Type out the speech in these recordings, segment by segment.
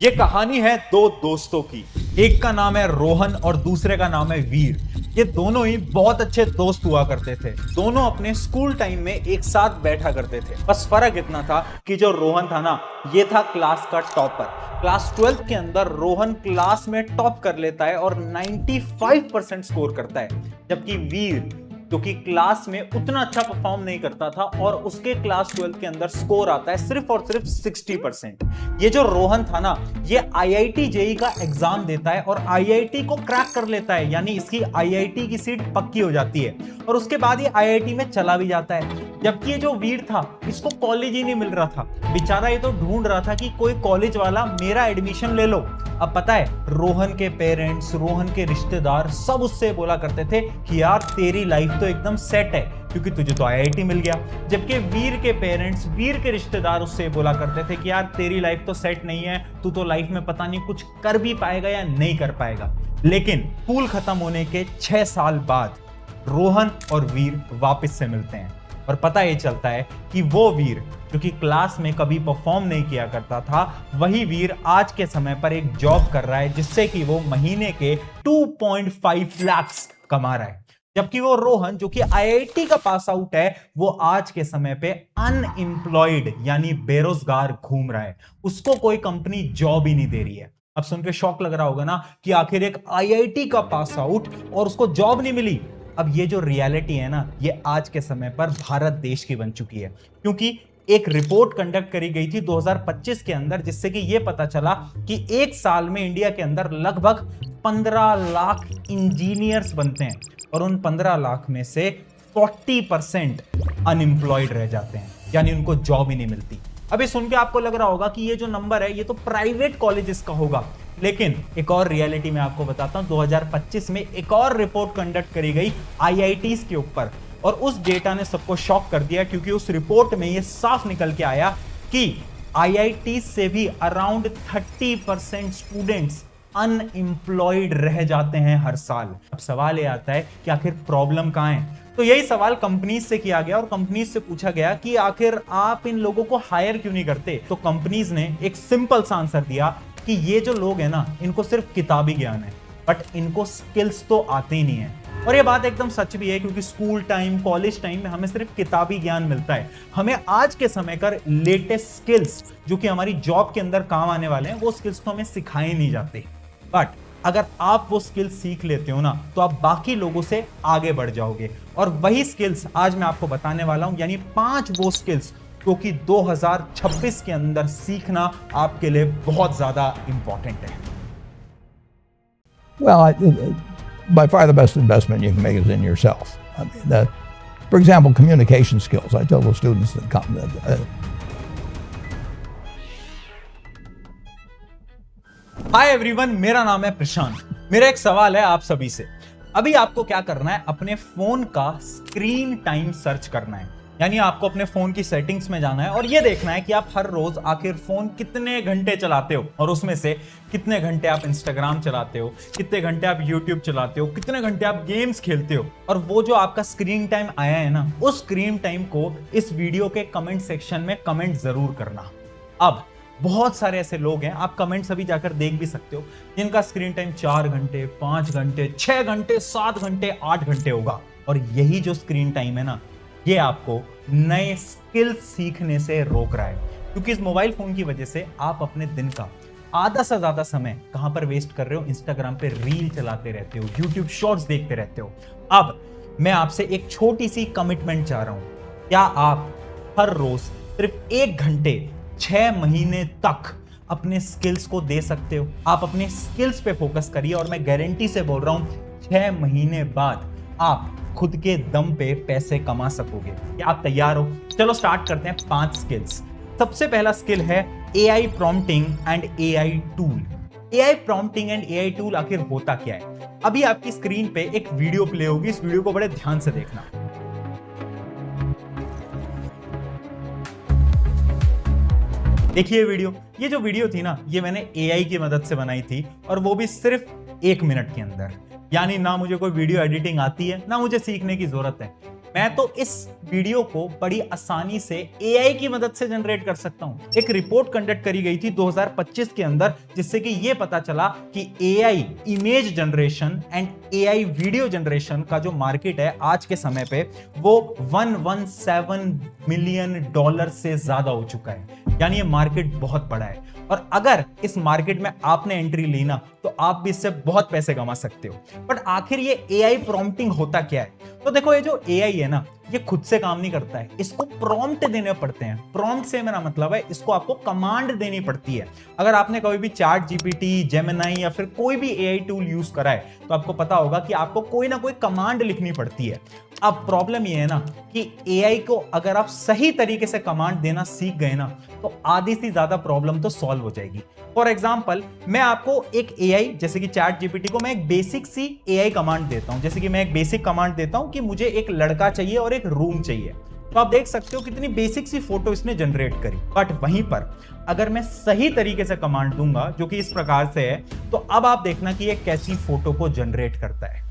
ये कहानी है दो दोस्तों की। एक का नाम है रोहन और दूसरे का नाम है वीर। ये दोनों ही बहुत अच्छे दोस्त हुआ करते थे। दोनों अपने स्कूल टाइम में एक साथ बैठा करते थे। बस फर्क इतना था कि जो रोहन था ना, ये था क्लास का टॉपर। क्लास 12 के अंदर रोहन क्लास में टॉप कर लेता है और 95% स्कोर करता है, जबकि वीर जो कि क्लास में उतना अच्छा परफॉर्म नहीं करता था और उसके क्लास 12 के अंदर स्कोर आता है सिर्फ और सिर्फ 60%। ये जो रोहन था ना, ये आईआईटी जेई का एग्जाम देता है और आईआईटी को क्रैक कर लेता है, यानी इसकी आईआईटी की सीट पक्की हो जाती है और उसके बाद ये आईआईटी में चला भी जाता है। जबकि ये जो वीर था, इसको कॉलेज ही नहीं मिल रहा था। बेचारा ये तो ढूंढ रहा था कि कोई कॉलेज वाला मेरा एडमिशन ले लो। अब पता है, रोहन के पेरेंट्स, रोहन के रिश्तेदार सब उससे बोला करते थे कि यार तेरी लाइफ तो एकदम सेट है क्योंकि तुझे तो आईआईटी मिल गया। जबकि वीर के पेरेंट्स, वीर के रिश्तेदार उससे बोला करते थे कि यार तेरी लाइफ तो सेट नहीं है, तू तो लाइफ में पता नहीं कुछ कर भी पाएगा या नहीं कर पाएगा। लेकिन स्कूल खत्म होने के 6 साल बाद रोहन और वीर वापस से मिलते हैं और पता ये चलता है कि वो वीर जो कि क्लास में कभी परफॉर्म नहीं किया करता था, वही वीर आज के समय पर एक जॉब कर रहा है जिससे कि वो महीने के 2.5 लाख कमा रहा है। जबकि वो रोहन जो कि आईआईटी का पास आउट है, वो आज के समय पे अनएम्प्लॉयड यानी बेरोजगार घूम रहा है। उसको कोई कंपनी जॉब ही नहीं दे रही है। अब सुन के शौक लग रहा होगा ना कि आखिर एक आईआईटी का पास आउट और उसको जॉब नहीं मिली। अब ये जो रियलिटी है ना, ये आज के समय पर भारत देश की बन चुकी है, क्योंकि एक रिपोर्ट कंडक्ट करी गई थी 2025 के अंदर, जिससे कि ये पता चला कि एक साल में इंडिया के अंदर लगभग 15 लाख इंजीनियर्स बनते हैं और उन 15 लाख में से 40% अनएम्प्लॉयड रह जाते हैं, यानी उनको जॉब ही नहीं मिलती। अभी सुन के आपको लग रहा होगा कि ये जो नंबर है ये तो प्राइवेट कॉलेजेस का होगा, लेकिन एक और रियलिटी मैं आपको बताता हूं। 2025 में एक और रिपोर्ट कंडक्ट करी गई आईआईटीज के ऊपर और उस डेटा ने सबको शॉक कर दिया, क्योंकि उस रिपोर्ट में ये साफ निकल के आया कि आईआईटी से भी अराउंड 30% स्टूडेंट्स अनएम्प्लॉयड रह जाते हैं हर साल। अब सवाल ये आता है कि आखिर प्रॉब्लम कहां है। तो यही सवाल कंपनीज से किया गया और कंपनीज से पूछा गया कि आखिर आप इन लोगों को हायर क्यों नहीं करते। तो कंपनीज ने एक सिंपल सा आंसर दिया कि ये जो लोग हैं ना, इनको सिर्फ किताबी ज्ञान है, बट इनको स्किल्स तो आते ही नहीं है। और ये बात एकदम सच भी है, क्योंकि स्कूल टाइम, कॉलेज टाइम में हमें सिर्फ किताबी ज्ञान मिलता है। हमें आज के समय का लेटेस्ट स्किल्स जो कि हमारी जॉब के अंदर काम आने वाले हैं, वो स्किल्स तो हमें सिखाए नहीं जाते। बट अगर आप वो स्किल्स सीख लेते हो ना, तो आप बाकी लोगों से आगे बढ़ जाओगे। और वही स्किल्स आज मैं आपको बताने वाला हूं, यानी 5 वो स्किल्स जो कि 2026 के अंदर सीखना आपके लिए बहुत ज्यादा इंपॉर्टेंट है। Well, by far the best investment you can make is in yourself. I mean, for example, communication skills. I tell the students that come that. Hi everyone, मेरा नाम है प्रशांत। मेरा एक सवाल है आप सभी से। अभी आपको क्या करना है, अपने फोन का स्क्रीन टाइम सर्च करना है। यानी आपको अपने फोन की सेटिंग्स में जाना है और ये देखना है कि आप हर रोज आखिर फोन कितने घंटे चलाते हो और उसमें से कितने घंटे आप इंस्टाग्राम चलाते हो, कितने घंटे आप यूट्यूब चलाते हो, कितने घंटे आप गेम्स खेलते हो। और वो जो आपका स्क्रीन टाइम आया है ना, उस स्क्रीन टाइम को इस वीडियो के कमेंट सेक्शन में कमेंट जरूर करना। अब बहुत सारे ऐसे लोग हैं, आप कमेंट्स अभी जाकर देख भी सकते हो, जिनका स्क्रीन टाइम 4 घंटे, 5 घंटे, 6 घंटे, 7 घंटे, 8 घंटे होगा। और यही जो स्क्रीन टाइम है ना, ये आपको नए स्किल्स सीखने से रोक रहा है, क्योंकि इस मोबाइल फोन की वजह से आप अपने दिन का आधा से ज्यादा समय कहां पर वेस्ट कर रहे हो। इंस्टाग्राम पे रील चलाते रहते हो, यूट्यूब शॉर्ट्स देखते रहते हो। अब मैं आपसे एक छोटी सी कमिटमेंट चाह रहा हूं। क्या आप हर रोज सिर्फ 1 घंटे 6 महीने तक अपने स्किल्स को दे सकते हो? आप अपने स्किल्स पे फोकस करिए और मैं गारंटी से बोल रहा हूं 6 महीने बाद आप खुद के दम पे पैसे कमा सकोगे। क्या आप तैयार हो? चलो स्टार्ट करते हैं 5 स्किल्स। सबसे पहला स्किल है AI prompting and AI tool. AI prompting and AI tool आखिर होता क्या है? अभी आपकी स्क्रीन पे एक वीडियो प्ले होगी, इस वीडियो को बड़े ध्यान से देखना। देखिए वीडियो, ये जो वीडियो थी ना, ये मैंने एआई की मदद से बनाई थी और वो भी सिर्फ 1 मिनट के अंदर। यानी ना मुझे कोई वीडियो एडिटिंग आती है, ना मुझे सीखने की जरूरत है। मैं तो इस वीडियो को बड़ी आसानी से एआई की मदद से जनरेट कर सकता हूं। एक रिपोर्ट कंडक्ट करी गई थी 2025 के अंदर, जिससे कि यह पता चला कि AI image generation and AI video generation का जो मार्केट है आज के समय पे वो 117 मिलियन डॉलर से ज्यादा हो चुका है। यानी ये मार्केट बहुत बड़ा है और अगर इस मार्केट में आपने एंट्री ली ना तो आप भी इससे बहुत पैसे कमा सकते हो। बट आखिर ये एआई प्रॉम्प्टिंग होता क्या है? तो देखो, ये जो एआई है ना, ये खुद से काम नहीं करता है, इसको प्रॉम्प्ट देने पड़ते हैं। प्रॉम्प्ट से मेरा मतलब है इसको आपको कमांड देनी पड़ती है। अगर आपने कभी भी चैट जीपीटी, जेमिनी या फिर कोई भी एआई टूल यूज करा है तो आपको पता होगा कि आपको कोई ना कोई कमांड लिखनी पड़ती है। अब प्रॉब्लम ये है ना कि एआई को अगर आप सही तरीके से कमांड देना सीख गए ना तो आधी से ज्यादा प्रॉब्लम तो सॉल्व हो जाएगी। फॉर एग्जाम्पल, मैं आपको एक एआई जैसे कि चैट जीपीटी को मैं एक बेसिक सी एआई कमांड देता हूं। जैसे कि मैं एक बेसिक कमांड देता हूं कि मुझे एक लड़का चाहिए और एक रूम चाहिए, तो आप देख सकते हो कितनी बेसिक सी फोटो इसने जनरेट करी। बट वहीं पर अगर मैं सही तरीके से कमांड दूंगा जो कि इस प्रकार से है, तो अब आप देखना कि ये कैसी फोटो को जनरेट करता है।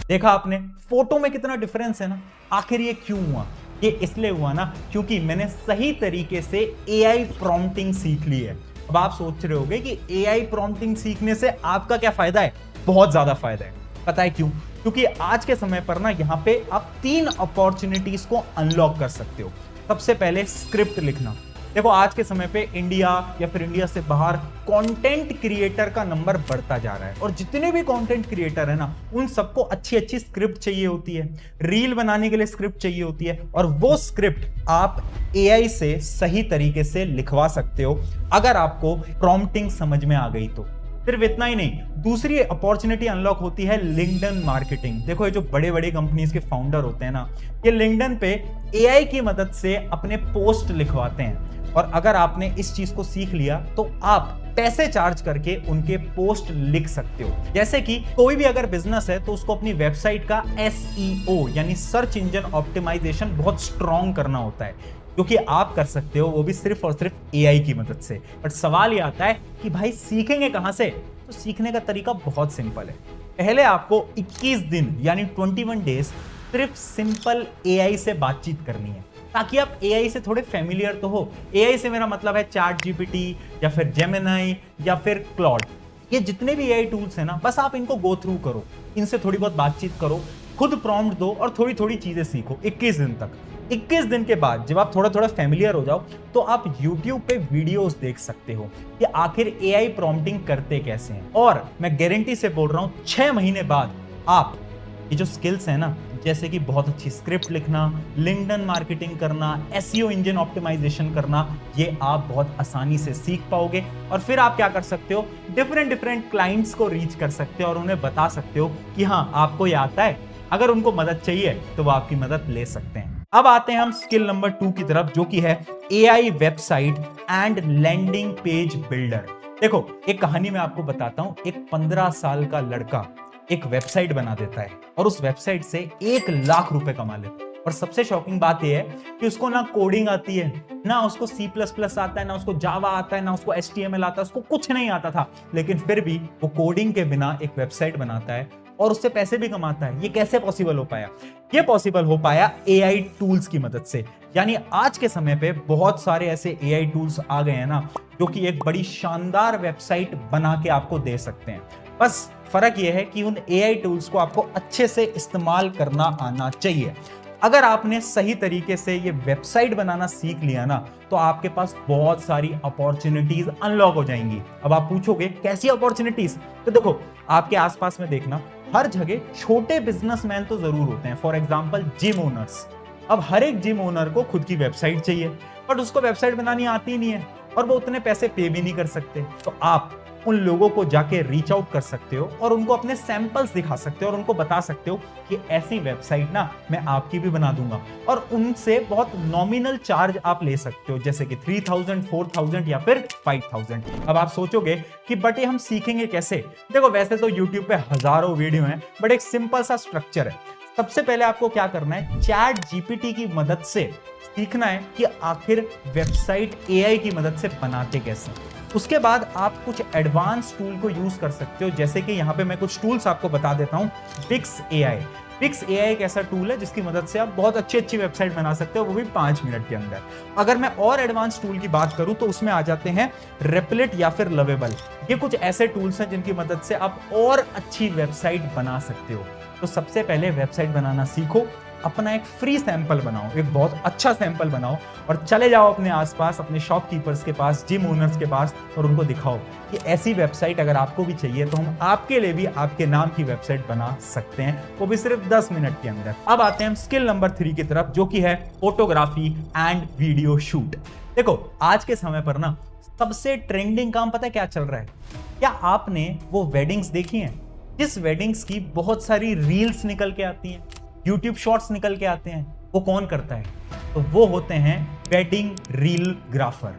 देखा आपने फोटो में कितना डिफरेंस है ना। आखिर ये क्यों हुआ? ये इसलिए हुआ ना क्योंकि मैंने सही तरीके से एआई प्रॉम्प्टिंग सीख ली है। अब आप सोच रहे होंगे कि एआई प्रॉम्प्टिंग सीखने से आपका क्या फायदा है? बहुत ज्यादा फायदा है। पता है क्यों? क्योंकि आज के समय पर ना यहाँ पे आप 3 अपॉर्चुनिटीज को अनलॉक कर सकते हो। सबसे पहले स्क्रिप्ट लिखना। देखो, आज के समय पे इंडिया या फिर इंडिया से बाहर कंटेंट क्रिएटर का नंबर बढ़ता जा रहा है और जितने भी कंटेंट क्रिएटर है ना, उन सबको अच्छी अच्छी स्क्रिप्ट चाहिए होती है। रील बनाने के लिए स्क्रिप्ट चाहिए होती है और वो स्क्रिप्ट आप एआई से सही तरीके से लिखवा सकते हो अगर आपको प्रॉम्प्टिंग समझ में आ गई तो। सिर्फ इतना ही नहीं, दूसरी अपॉर्चुनिटी अनलॉक होती है लिंक्डइन मार्केटिंग। देखो, ये जो बड़े बड़े कंपनीज के फाउंडर होते हैं ना, ये लिंक्डइन पे एआई की मदद से अपने पोस्ट लिखवाते हैं और अगर आपने इस चीज को सीख लिया तो आप पैसे चार्ज करके उनके पोस्ट लिख सकते हो। जैसे कि कोई भी अगर बिजनेस है तो उसको अपनी वेबसाइट का SEO यानी सर्च इंजन ऑप्टिमाइजेशन बहुत स्ट्रॉन्ग करना होता है, जो कि आप कर सकते हो, वो भी सिर्फ और सिर्फ एआई की मदद से। बट सवाल ये आता है कि भाई सीखेंगे कहां से? तो सीखने का तरीका बहुत सिंपल है। पहले आपको 21 दिन यानी 21 डेज सिर्फ सिंपल एआई से बातचीत करनी है ताकि आप एआई से थोड़े फेमिलियर तो हो। एआई से मेरा मतलब है चैट जीपीटी या फिर जेमिनी या फिर क्लॉड। ये जितने भी एआई टूल्स हैं ना, बस आप इनको गो थ्रू करो, इनसे थोड़ी बहुत बातचीत करो, खुद प्रॉम्प्ट दो और थोड़ी थोड़ी चीजें सीखो 21 दिन तक। 21 दिन के बाद जब आप थोड़ा थोड़ा फेमिलियर हो जाओ तो आप YouTube पे वीडियोस देख सकते हो कि आखिर एआई प्रॉम्प्टिंग करते कैसे हैं। और मैं गारंटी से बोल रहा हूं 6 महीने बाद आप ये जो स्किल्स है ना, जैसे कि बहुत अच्छी स्क्रिप्ट लिखना, लिंक्डइन मार्केटिंग करना, SEO इंजन ऑप्टिमाइजेशन करना, ये आप बहुत आसानी से सीख पाओगे। और फिर आप क्या कर सकते हो, डिफरेंट क्लाइंट्स को रीच कर सकते हो और उन्हें बता सकते हो कि हाँ, आपको ये आता है। अगर उनको मदद चाहिए तो वो आपकी मदद ले सकते हैं। अब आते हैं हम स्किल नंबर 2 की तरफ, जो कि है AI website and landing page builder. देखो, एक कहानी मैं आपको बताता हूं। एक 15 साल का लड़का एक वेबसाइट बना देता है और उस वेबसाइट से 1 लाख रुपए कमा लेता है। और सबसे शॉकिंग बात यह है कि उसको ना कोडिंग आती है, ना उसको C++ आता है, ना उसको जावा आता है, ना उसको HTML आता है, उसको कुछ नहीं आता था। लेकिन फिर भी वो कोडिंग के बिना एक वेबसाइट बनाता है और उससे पैसे भी कमाता है। ये कैसे पॉसिबल हो पाया? ये पॉसिबल हो पाया एआई टूल्स की मदद से। यानी आज के समय पे बहुत सारे ऐसे एआई टूल्स आ गए हैं ना, जो कि एक बड़ी शानदार वेबसाइट बना के आपको दे सकते हैं। बस फर्क यह है कि उन एआई टूल्स को आपको अच्छे से इस्तेमाल करना आना चाहिए। अगर आपने सही तरीके से ये वेबसाइट बनाना सीख लिया ना, तो आपके पास बहुत सारी अपॉर्चुनिटीज अनलॉक हो जाएंगी। अब आप पूछोगे कैसी अपॉर्चुनिटीज? तो देखो, आपके आसपास में देखना, हर जगह छोटे बिजनेसमैन तो जरूर होते हैं। For example gym owners. अब हर एक जिम ओनर को खुद की वेबसाइट चाहिए, बट उसको वेबसाइट बनानी आती नहीं है और वो उतने पैसे पे भी नहीं कर सकते। तो आप उन लोगों को जाके रीच आउट कर सकते हो और उनको अपने सैंपल्स दिखा सकते हो और उनको बता सकते हो कि ऐसी वेबसाइट ना मैं आपकी भी बना दूंगा। और उनसे बहुत नॉमिनल चार्ज आप ले सकते हो, जैसे कि 3000, 4000 या फिर 5000। अब आप सोचोगे कि बट ये हम सीखेंगे कैसे? देखो, वैसे तो YouTube पे हजारों वीडियो हैं, बट एक सिंपल सा स्ट्रक्चर है। सबसे पहले आपको क्या करना है, चैट जीपीटी की मदद से सीखना है कि आखिर वेबसाइट एआई की मदद से बनाते कैसे। उसके बाद आप कुछ एडवांस टूल को यूज कर सकते हो, जैसे कि यहाँ पे मैं कुछ टूल्स आपको बता देता हूँ। बिक्स AI, Wix AI एक ऐसा टूल है जिसकी मदद से आप बहुत अच्छी वेबसाइट बना सकते हो, वो भी 5 मिनट के अंदर। अगर मैं और एडवांस टूल की बात करूं तो उसमें आ जाते हैं Replit या फिर Lovable। ये कुछ ऐसे टूल्स हैं जिनकी मदद से आप और अच्छी वेबसाइट बना सकते हो। तो सबसे पहले वेबसाइट बनाना सीखो, अपना एक फ्री सैंपल बनाओ, एक बहुत अच्छा सैंपल बनाओ और चले जाओ अपने आसपास, अपने शॉपकीपर्स के पास, जिम ओनर्स के पास और उनको दिखाओ कि ऐसी वेबसाइट अगर आपको भी चाहिए तो हम आपके लिए भी आपके नाम की वेबसाइट बना सकते हैं, वो भी सिर्फ 10 मिनट के अंदर। अब आते हैं हम स्किल नंबर 3 की तरफ, जो कि है फोटोग्राफी एंड वीडियो शूट। देखो आज के समय पर ना सबसे ट्रेंडिंग काम पता है क्या चल रहा है? क्या आपने वो वेडिंग्स देखी हैं जिस वेडिंग्स की बहुत सारी रील्स निकल के आती हैं, YouTube शॉर्ट्स निकल के आते हैं? वो कौन करता है? तो वो होते हैं वेडिंग रीलग्राफर।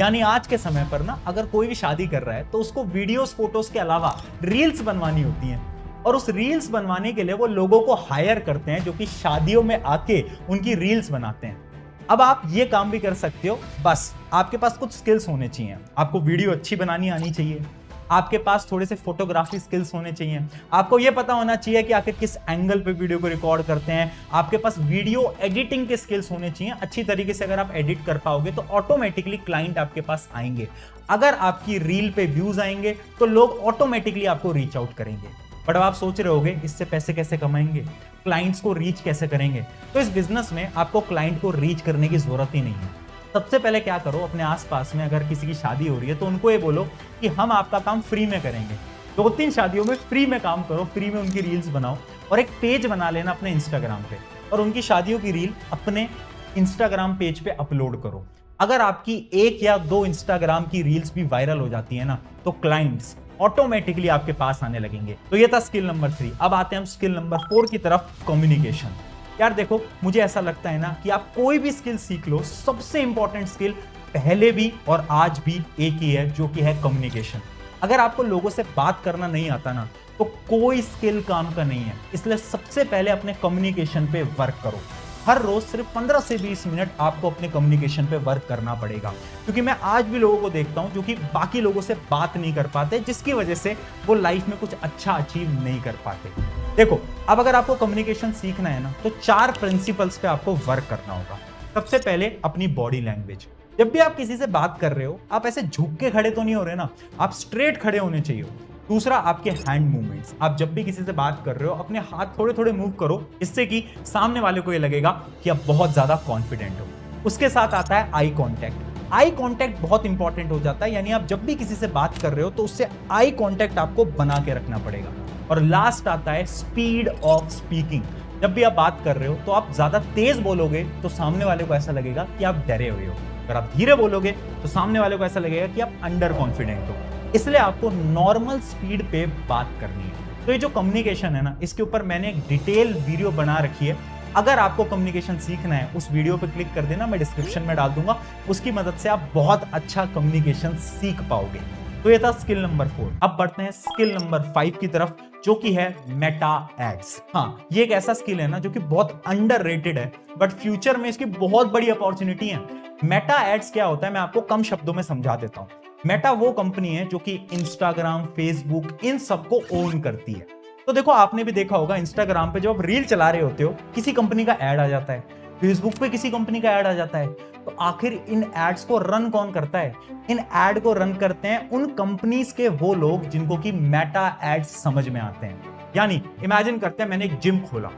यानी आज के समय पर ना अगर कोई भी शादी कर रहा है तो उसको वीडियोस फोटोज के अलावा रील्स बनवानी होती हैं, और उस रील्स बनवाने के लिए वो लोगों को हायर करते हैं जो कि शादियों में आके उनकी रील्स बनाते हैं। अब आप ये काम भी कर सकते हो, बस आपके पास कुछ स्किल्स होने चाहिए। आपको वीडियो अच्छी बनानी आनी चाहिए, आपके पास थोड़े से फोटोग्राफी स्किल्स होने चाहिए, आपको यह पता होना चाहिए कि आखिर किस एंगल पे वीडियो को रिकॉर्ड करते हैं, आपके पास वीडियो एडिटिंग के स्किल्स होने चाहिए। अच्छी तरीके से अगर आप एडिट कर पाओगे तो ऑटोमेटिकली क्लाइंट आपके पास आएंगे। अगर आपकी रील पे व्यूज आएंगे तो लोग ऑटोमेटिकली आपको रीच आउट करेंगे। बट अब आप सोच रहे होगे इससे पैसे कैसे कमाएंगे, क्लाइंट्स को रीच कैसे करेंगे? तो इस बिजनेस में आपको क्लाइंट को रीच करने की जरूरत ही नहीं है। सबसे पहले क्या करो, अपने आसपास में अगर किसी की शादी हो रही है तो उनको ये बोलो कि हम आपका काम फ्री में करेंगे। 2-3 शादियों में फ्री में काम करो, फ्री में उनकी रील्स बनाओ और एक पेज बना लेना अपने इंस्टाग्राम पे और उनकी शादियों की रील अपने इंस्टाग्राम पेज पे अपलोड करो। अगर आपकी 1 या 2 इंस्टाग्राम की रील्स भी वायरल हो जाती है ना तो क्लाइंट्स ऑटोमेटिकली आपके पास आने लगेंगे। तो ये था स्किल नंबर 3। अब आते हैं हम स्किल नंबर 4 की तरफ, कम्युनिकेशन। यार देखो मुझे ऐसा लगता है ना कि आप कोई भी स्किल सीख लो, सबसे इंपॉर्टेंट स्किल पहले भी और आज भी एक ही है, जो कि है कम्युनिकेशन। अगर आपको लोगों से बात करना नहीं आता ना तो कोई स्किल काम का नहीं है। इसलिए सबसे पहले अपने कम्युनिकेशन पे वर्क करो। हर रोज सिर्फ 15 से 20 मिनट आपको अपने कम्युनिकेशन पे वर्क करना पड़ेगा, क्योंकि मैं आज भी लोगों को देखता हूं जो कि बाकी लोगों से बात नहीं कर पाते, जिसकी वजह से वो लाइफ में कुछ अच्छा अचीव नहीं कर पाते। देखो अब अगर आपको कम्युनिकेशन सीखना है ना तो 4 प्रिंसिपल्स पे आपको वर्क करना होगा। सबसे पहले अपनी बॉडी लैंग्वेज। जब भी आप किसी से बात कर रहे हो आप ऐसे झुक के खड़े तो नहीं हो रहे ना, आप स्ट्रेट खड़े होने चाहिए। दूसरा आपके हैंड मूवमेंट्स। आप जब भी किसी से बात कर रहे हो अपने हाथ थोड़े थोड़े मूव करो, इससे कि सामने वाले को ये लगेगा कि आप बहुत ज्यादा कॉन्फिडेंट हो। उसके साथ आता है आई कॉन्टैक्ट। आई कॉन्टैक्ट बहुत इंपॉर्टेंट हो जाता है, यानी आप जब भी किसी से बात कर रहे हो तो उससे आई कॉन्टैक्ट आपको बना के रखना पड़ेगा। और लास्ट आता है स्पीड ऑफ स्पीकिंग। जब भी आप बात कर रहे हो तो आप ज्यादा तेज बोलोगे तो सामने वाले को ऐसा लगेगा कि आप डरे हुए हो, अगर आप धीरे बोलोगे तो सामने वाले को ऐसा लगेगा कि आप अंडर कॉन्फिडेंट हो। इसलिए आपको नॉर्मल स्पीड पे बात करनी है। तो ये जो कम्युनिकेशन है ना, इसके ऊपर मैंने एक डिटेल वीडियो बना रखी है। अगर आपको कम्युनिकेशन सीखना है उस वीडियो पे क्लिक कर देना, मैं डिस्क्रिप्शन में डाल दूंगा। उसकी मदद से आप बहुत अच्छा कम्युनिकेशन सीख पाओगे। तो ये था स्किल नंबर 4। अब बढ़ते हैं स्किल नंबर 5 की तरफ, जो कि है मेटा एड्स। हाँ, ये एक ऐसा स्किल है ना जो कि बहुत अंडररेटेड है, बट फ्यूचर में इसकी बहुत बड़ी अपॉर्चुनिटी है। मेटा एड्स क्या होता है मैं आपको कम शब्दों में समझा देता हूँ। मेटा वो कंपनी है जो कि इंस्टाग्राम, फेसबुक इन सबको ओन करती है। तो देखो आपने भी देखा होगा इंस्टाग्राम पे जब आप रील चला रहे होते हो किसी कंपनी का ऐड आ जाता है, फेसबुक पे किसी कंपनी का ऐड आ जाता है, तो आखिर इन एड्स को रन कौन करता है? इन एड को रन करते हैं उन कंपनीज के वो लोग जिनको कि मेटा एड्स समझ में आते हैं। यानी इमेजिन करते हैं मैंने एक जिम खोला,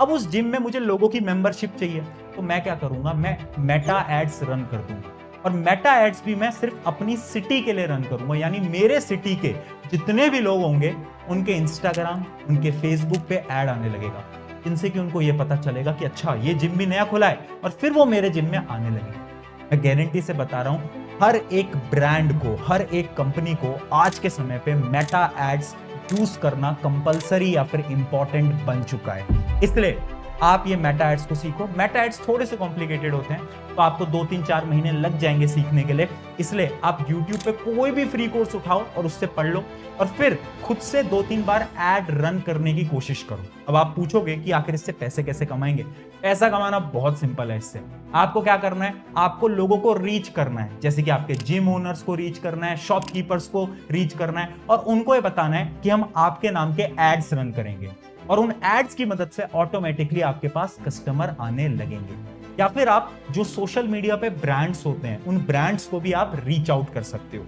अब उस जिम में मुझे लोगों की मेंबरशिप चाहिए, तो मैं क्या करूंगा, मैं मेटा एड्स रन कर दूंगा। और मेटा एड्स भी मैं सिर्फ अपनी सिटी के लिए रन करूंगा, यानी मेरे सिटी के जितने भी लोग होंगे उनके इंस्टाग्राम, उनके फेसबुक पे ऐड आने लगेगा, जिनसे कि उनको ये पता चलेगा कि अच्छा ये जिम भी नया खुला है, और फिर वो मेरे जिम में आने लगेगा। मैं गारंटी से बता रहा हूं, हर एक ब्रांड को, हर एक कंपनी को आज के समय पे मेटा एड्स यूज करना कंपलसरी या फिर इंपॉर्टेंट बन चुका है। इसलिए आप ये मेटा एड्स को सीखो। मेटा एड्स थोड़े से कॉम्प्लिकेटेड होते हैं, तो आपको 2-3-4 महीने लग जाएंगे सीखने के लिए। इसलिए आप YouTube पे कोई भी फ्री कोर्स उठाओ और उससे पढ़ लो, और फिर खुद से 2-3 बार एड रन करने की कोशिश करो। अब आप पूछोगे कि आखिर इससे पैसे कैसे कमाएंगे? पैसा कमाना बहुत सिंपल है। इससे आपको क्या करना है, आपको लोगों को रीच करना है, जैसे कि आपके जिम ओनर्स को रीच करना है, शॉपकीपर्स को रीच करना है, और उनको ये बताना है कि हम आपके नाम के एड्स रन करेंगे। और उन एड्स की मदद से ऑटोमेटिकली आपके पास कस्टमर आने लगेंगे। या फिर आप जो सोशल मीडिया पे ब्रांड्स होते हैं उन ब्रांड्स को भी आप रीच आउट कर सकते हो।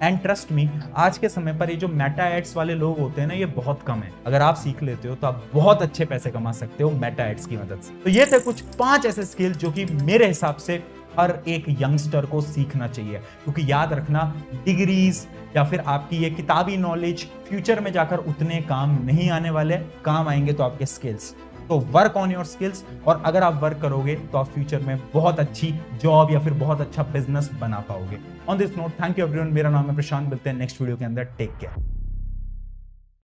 एंड ट्रस्ट मी, आज के समय पर ये जो मेटा एड्स वाले लोग होते हैं ना, ये बहुत कम है। अगर आप सीख लेते हो तो आप बहुत अच्छे पैसे कमा सकते हो मेटा एड्स की मदद से। तो ये थे कुछ 5 ऐसे स्किल जो कि मेरे हिसाब से हर एक यंगस्टर को सीखना चाहिए, क्योंकि याद रखना, डिग्रीज या फिर आपकी ये किताबी नॉलेज फ्यूचर में जाकर उतने काम नहीं आने वाले, काम आएंगे तो आपके स्किल्स। तो वर्क ऑन योर स्किल्स, और अगर आप वर्क करोगे तो आप फ्यूचर में बहुत अच्छी जॉब या फिर बहुत अच्छा बिजनेस बना पाओगे। On this note, thank you everyone. मेरा नाम है प्रशांत, मिलते हैं नेक्स्ट वीडियो के अंदर। Take care.